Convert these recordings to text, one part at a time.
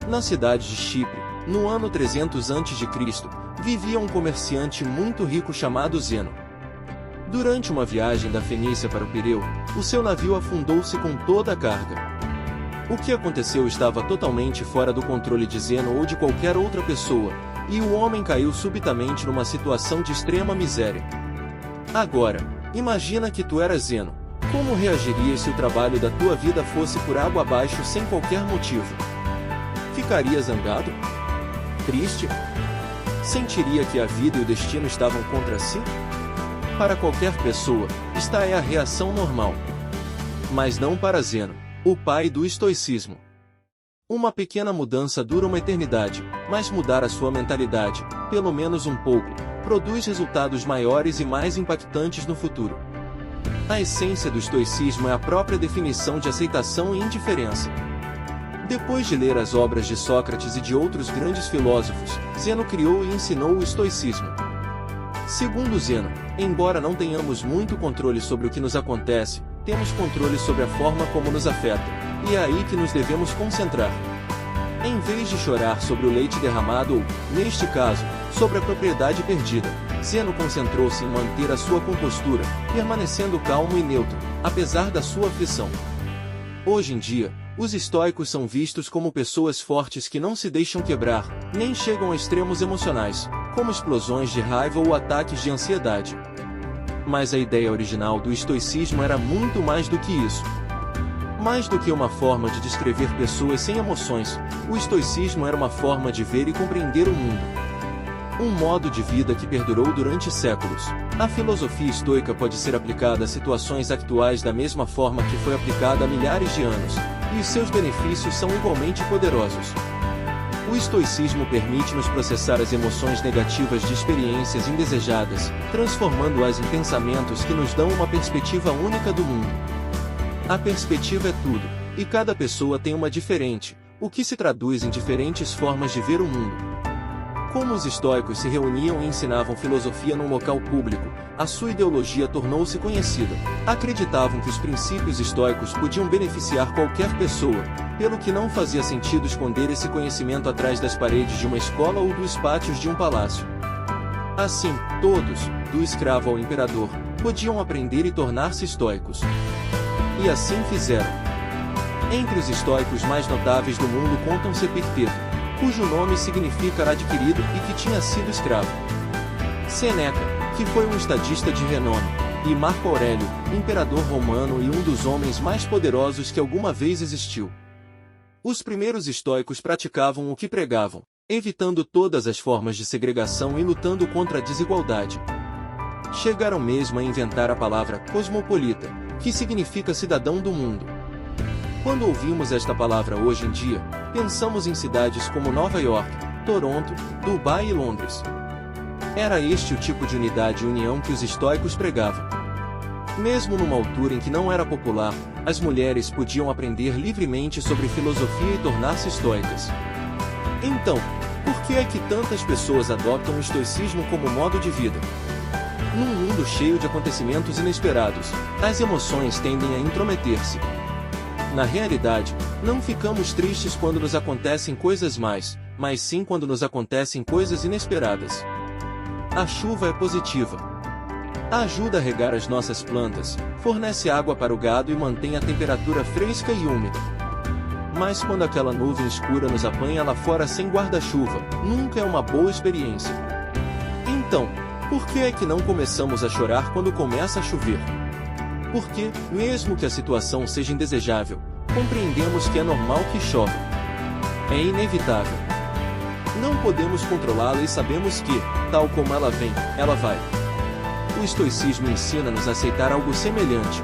Na cidade de Chipre, no ano 300 a.C., vivia um comerciante muito rico chamado Zeno. Durante uma viagem da Fenícia para o Pireu, o seu navio afundou-se com toda a carga. O que aconteceu estava totalmente fora do controle de Zeno ou de qualquer outra pessoa, e o homem caiu subitamente numa situação de extrema miséria. Agora, imagina que tu eras Zeno. Como reagirias se o trabalho da tua vida fosse por água abaixo sem qualquer motivo? Ficaria zangado? Triste? Sentiria que a vida e o destino estavam contra si? Para qualquer pessoa, esta é a reação normal. Mas não para Zeno, o pai do estoicismo. Uma pequena mudança dura uma eternidade, mas mudar a sua mentalidade, pelo menos um pouco, produz resultados maiores e mais impactantes no futuro. A essência do estoicismo é a própria definição de aceitação e indiferença. Depois de ler as obras de Sócrates e de outros grandes filósofos, Zeno criou e ensinou o estoicismo. Segundo Zeno, embora não tenhamos muito controle sobre o que nos acontece, temos controle sobre a forma como nos afeta, e é aí que nos devemos concentrar. Em vez de chorar sobre o leite derramado ou, neste caso, sobre a propriedade perdida, Zeno concentrou-se em manter a sua compostura, permanecendo calmo e neutro, apesar da sua aflição. Hoje em dia, os estoicos são vistos como pessoas fortes que não se deixam quebrar, nem chegam a extremos emocionais, como explosões de raiva ou ataques de ansiedade. Mas a ideia original do estoicismo era muito mais do que isso. Mais do que uma forma de descrever pessoas sem emoções, o estoicismo era uma forma de ver e compreender o mundo. Um modo de vida que perdurou durante séculos. A filosofia estoica pode ser aplicada a situações atuais da mesma forma que foi aplicada há milhares de anos, e os seus benefícios são igualmente poderosos. O estoicismo permite-nos processar as emoções negativas de experiências indesejadas, transformando-as em pensamentos que nos dão uma perspectiva única do mundo. A perspectiva é tudo, e cada pessoa tem uma diferente, o que se traduz em diferentes formas de ver o mundo. Como os estoicos se reuniam e ensinavam filosofia num local público, a sua ideologia tornou-se conhecida. Acreditavam que os princípios estoicos podiam beneficiar qualquer pessoa, pelo que não fazia sentido esconder esse conhecimento atrás das paredes de uma escola ou dos pátios de um palácio. Assim, todos, do escravo ao imperador, podiam aprender e tornar-se estoicos. E assim fizeram. Entre os estoicos mais notáveis do mundo contam-se Epicteto, cujo nome significa adquirido e que tinha sido escravo. Seneca, que foi um estadista de renome, e Marco Aurélio, imperador romano e um dos homens mais poderosos que alguma vez existiu. Os primeiros estoicos praticavam o que pregavam, evitando todas as formas de segregação e lutando contra a desigualdade. Chegaram mesmo a inventar a palavra cosmopolita, que significa cidadão do mundo. Quando ouvimos esta palavra hoje em dia, pensamos em cidades como Nova York, Toronto, Dubai e Londres. Era este o tipo de unidade e união que os estoicos pregavam. Mesmo numa altura em que não era popular, as mulheres podiam aprender livremente sobre filosofia e tornar-se estoicas. Então, por que é que tantas pessoas adoptam o estoicismo como modo de vida? Num mundo cheio de acontecimentos inesperados, as emoções tendem a intrometer-se. Na realidade, não ficamos tristes quando nos acontecem coisas más, mas sim quando nos acontecem coisas inesperadas. A chuva é positiva. Ajuda a regar as nossas plantas, fornece água para o gado e mantém a temperatura fresca e úmida. Mas quando aquela nuvem escura nos apanha lá fora sem guarda-chuva, nunca é uma boa experiência. Então, por que é que não começamos a chorar quando começa a chover? Porque, mesmo que a situação seja indesejável, compreendemos que é normal que chova. É inevitável. Não podemos controlá-la e sabemos que, tal como ela vem, ela vai. O estoicismo ensina-nos a aceitar algo semelhante.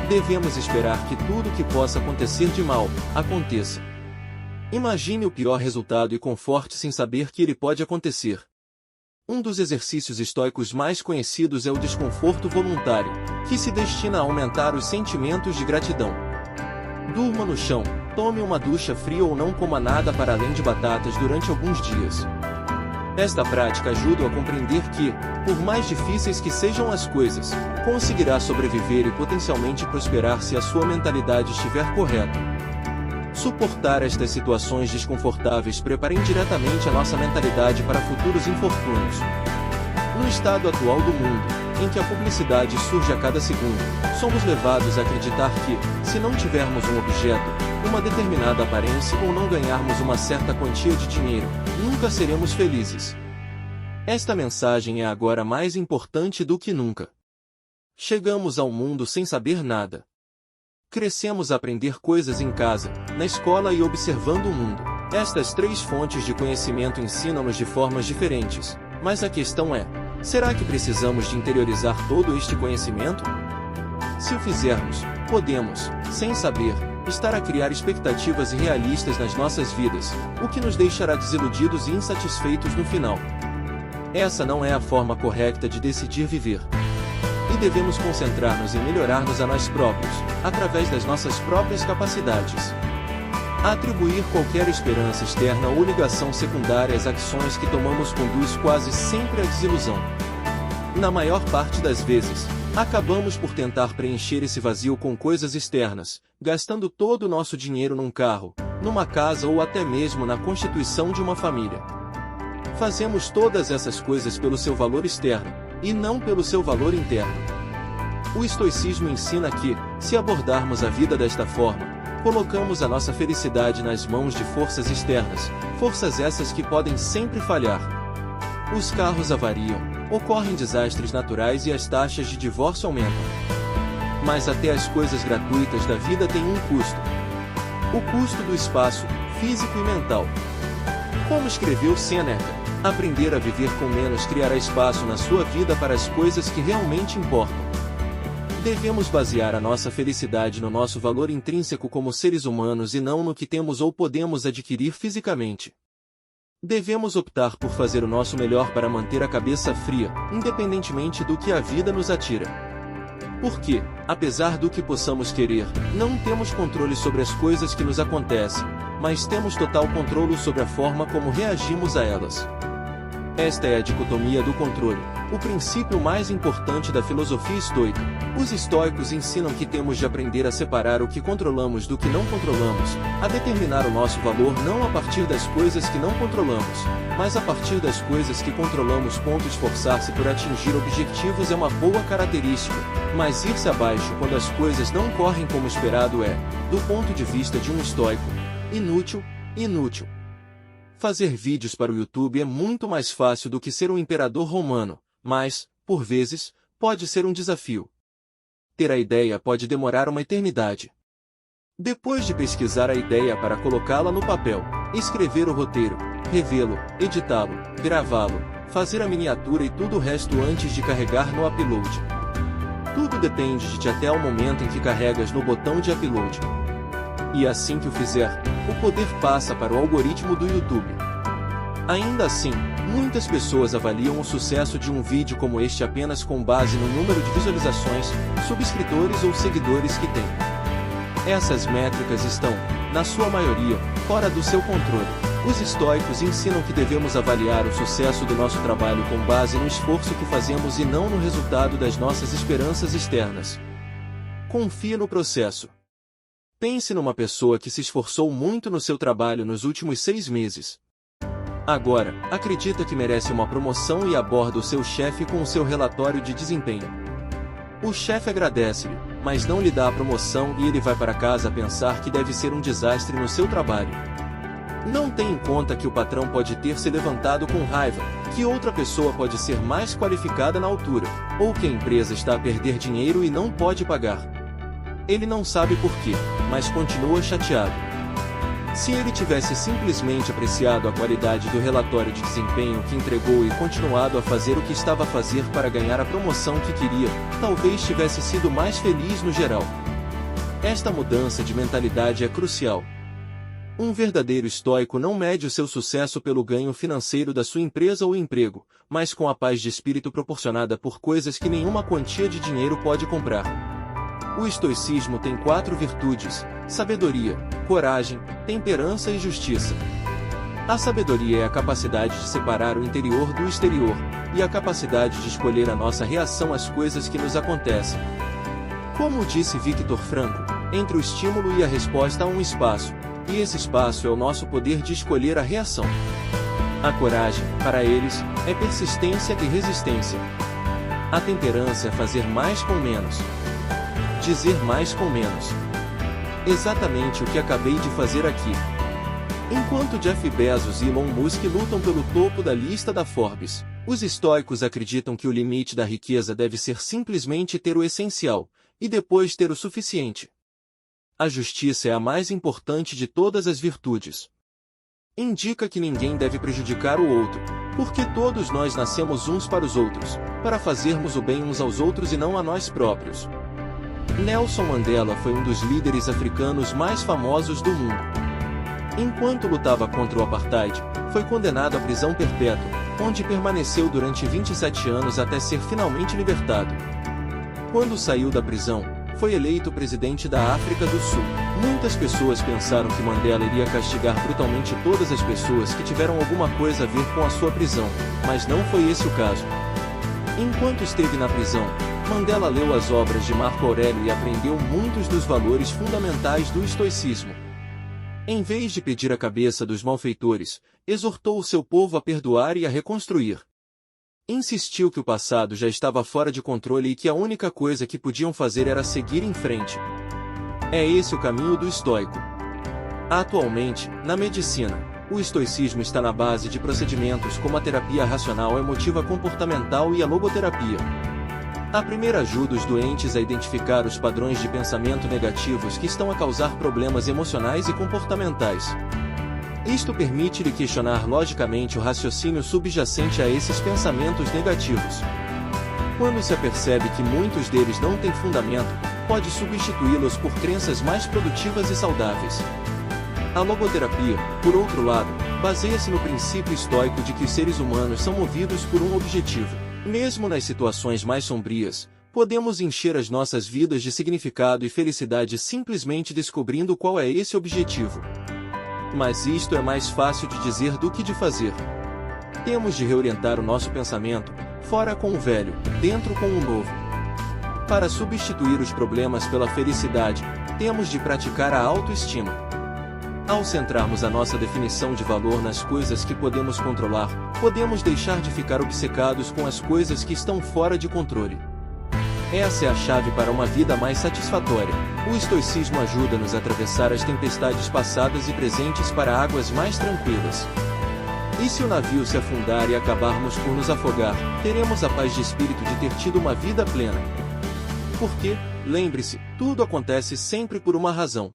Devemos esperar que tudo que possa acontecer de mal, aconteça. Imagine o pior resultado e conforte-se em saber que ele pode acontecer. Um dos exercícios estoicos mais conhecidos é o desconforto voluntário, que se destina a aumentar os sentimentos de gratidão. Durma no chão, tome uma ducha fria ou não coma nada para além de batatas durante alguns dias. Esta prática ajuda a compreender que, por mais difíceis que sejam as coisas, conseguirá sobreviver e potencialmente prosperar se a sua mentalidade estiver correta. Suportar estas situações desconfortáveis prepara indiretamente a nossa mentalidade para futuros infortúnios. No estado atual do mundo, em que a publicidade surge a cada segundo, somos levados a acreditar que, se não tivermos um objeto, uma determinada aparência ou não ganharmos uma certa quantia de dinheiro, nunca seremos felizes. Esta mensagem é agora mais importante do que nunca. Chegamos ao mundo sem saber nada. Crescemos a aprender coisas em casa, na escola e observando o mundo. Estas três fontes de conhecimento ensinam-nos de formas diferentes, mas a questão é: será que precisamos de interiorizar todo este conhecimento? Se o fizermos, podemos, sem saber, estar a criar expectativas irrealistas nas nossas vidas, o que nos deixará desiludidos e insatisfeitos no final. Essa não é a forma correta de decidir viver. E devemos concentrar-nos em melhorar-nos a nós próprios, através das nossas próprias capacidades. Atribuir qualquer esperança externa ou ligação secundária às ações que tomamos conduz quase sempre à desilusão. Na maior parte das vezes, acabamos por tentar preencher esse vazio com coisas externas, gastando todo o nosso dinheiro num carro, numa casa ou até mesmo na constituição de uma família. Fazemos todas essas coisas pelo seu valor externo, e não pelo seu valor interno. O estoicismo ensina que, se abordarmos a vida desta forma, colocamos a nossa felicidade nas mãos de forças externas, forças essas que podem sempre falhar. Os carros avariam, ocorrem desastres naturais e as taxas de divórcio aumentam. Mas até as coisas gratuitas da vida têm um custo. O custo do espaço, físico e mental. Como escreveu Sêneca, aprender a viver com menos criará espaço na sua vida para as coisas que realmente importam. Devemos basear a nossa felicidade no nosso valor intrínseco como seres humanos e não no que temos ou podemos adquirir fisicamente. Devemos optar por fazer o nosso melhor para manter a cabeça fria, independentemente do que a vida nos atira. Porque, apesar do que possamos querer, não temos controle sobre as coisas que nos acontecem, mas temos total controle sobre a forma como reagimos a elas. Esta é a dicotomia do controle, o princípio mais importante da filosofia estoica. Os estoicos ensinam que temos de aprender a separar o que controlamos do que não controlamos, a determinar o nosso valor não a partir das coisas que não controlamos, mas a partir das coisas que controlamos. Esforçar-se por atingir objetivos é uma boa característica, mas ir-se abaixo quando as coisas não correm como esperado é, do ponto de vista de um estoico, inútil. Fazer vídeos para o YouTube é muito mais fácil do que ser um imperador romano, mas, por vezes, pode ser um desafio. Ter a ideia pode demorar uma eternidade. Depois de pesquisar a ideia para colocá-la no papel, escrever o roteiro, revê-lo, editá-lo, gravá-lo, fazer a miniatura e tudo o resto antes de carregar no upload. Tudo depende de ti até o momento em que carregas no botão de upload. E assim que o fizer, o poder passa para o algoritmo do YouTube. Ainda assim, muitas pessoas avaliam o sucesso de um vídeo como este apenas com base no número de visualizações, subscritores ou seguidores que tem. Essas métricas estão, na sua maioria, fora do seu controle. Os estoicos ensinam que devemos avaliar o sucesso do nosso trabalho com base no esforço que fazemos e não no resultado das nossas esperanças externas. Confie no processo. Pense numa pessoa que se esforçou muito no seu trabalho nos últimos 6 meses. Agora, acredita que merece uma promoção e aborda o seu chefe com o seu relatório de desempenho. O chefe agradece-lhe, mas não lhe dá a promoção e ele vai para casa a pensar que deve ser um desastre no seu trabalho. Não tem em conta que o patrão pode ter se levantado com raiva, que outra pessoa pode ser mais qualificada na altura, ou que a empresa está a perder dinheiro e não pode pagar. Ele não sabe por quê, mas continua chateado. Se ele tivesse simplesmente apreciado a qualidade do relatório de desempenho que entregou e continuado a fazer o que estava a fazer para ganhar a promoção que queria, talvez tivesse sido mais feliz no geral. Esta mudança de mentalidade é crucial. Um verdadeiro estoico não mede o seu sucesso pelo ganho financeiro da sua empresa ou emprego, mas com a paz de espírito proporcionada por coisas que nenhuma quantia de dinheiro pode comprar. O estoicismo tem 4 virtudes: sabedoria, coragem, temperança e justiça. A sabedoria é a capacidade de separar o interior do exterior, e a capacidade de escolher a nossa reação às coisas que nos acontecem. Como disse Viktor Frankl, entre o estímulo e a resposta há um espaço, e esse espaço é o nosso poder de escolher a reação. A coragem, para eles, é persistência e resistência. A temperança é fazer mais com menos. Dizer mais com menos. Exatamente o que acabei de fazer aqui. Enquanto Jeff Bezos e Elon Musk lutam pelo topo da lista da Forbes, os estoicos acreditam que o limite da riqueza deve ser simplesmente ter o essencial, e depois ter o suficiente. A justiça é a mais importante de todas as virtudes. Indica que ninguém deve prejudicar o outro, porque todos nós nascemos uns para os outros, para fazermos o bem uns aos outros e não a nós próprios. Nelson Mandela foi um dos líderes africanos mais famosos do mundo. Enquanto lutava contra o apartheid, foi condenado à prisão perpétua, onde permaneceu durante 27 anos até ser finalmente libertado. Quando saiu da prisão, foi eleito presidente da África do Sul. Muitas pessoas pensaram que Mandela iria castigar brutalmente todas as pessoas que tiveram alguma coisa a ver com a sua prisão, mas não foi esse o caso. Enquanto esteve na prisão, Mandela leu as obras de Marco Aurélio e aprendeu muitos dos valores fundamentais do estoicismo. Em vez de pedir a cabeça dos malfeitores, exortou o seu povo a perdoar e a reconstruir. Insistiu que o passado já estava fora de controle e que a única coisa que podiam fazer era seguir em frente. É esse o caminho do estoico. Atualmente, na medicina, o estoicismo está na base de procedimentos como a terapia racional emotiva comportamental e a logoterapia. A primeira ajuda os doentes a identificar os padrões de pensamento negativos que estão a causar problemas emocionais e comportamentais. Isto permite-lhe questionar logicamente o raciocínio subjacente a esses pensamentos negativos. Quando se apercebe que muitos deles não têm fundamento, pode substituí-los por crenças mais produtivas e saudáveis. A logoterapia, por outro lado, baseia-se no princípio estoico de que os seres humanos são movidos por um objetivo. Mesmo nas situações mais sombrias, podemos encher as nossas vidas de significado e felicidade simplesmente descobrindo qual é esse objetivo. Mas isto é mais fácil de dizer do que de fazer. Temos de reorientar o nosso pensamento, fora com o velho, dentro com o novo. Para substituir os problemas pela felicidade, temos de praticar a autoestima. Ao centrarmos a nossa definição de valor nas coisas que podemos controlar, podemos deixar de ficar obcecados com as coisas que estão fora de controle. Essa é a chave para uma vida mais satisfatória. O estoicismo ajuda-nos a atravessar as tempestades passadas e presentes para águas mais tranquilas. E se o navio se afundar e acabarmos por nos afogar, teremos a paz de espírito de ter tido uma vida plena. Porque, lembre-se, tudo acontece sempre por uma razão.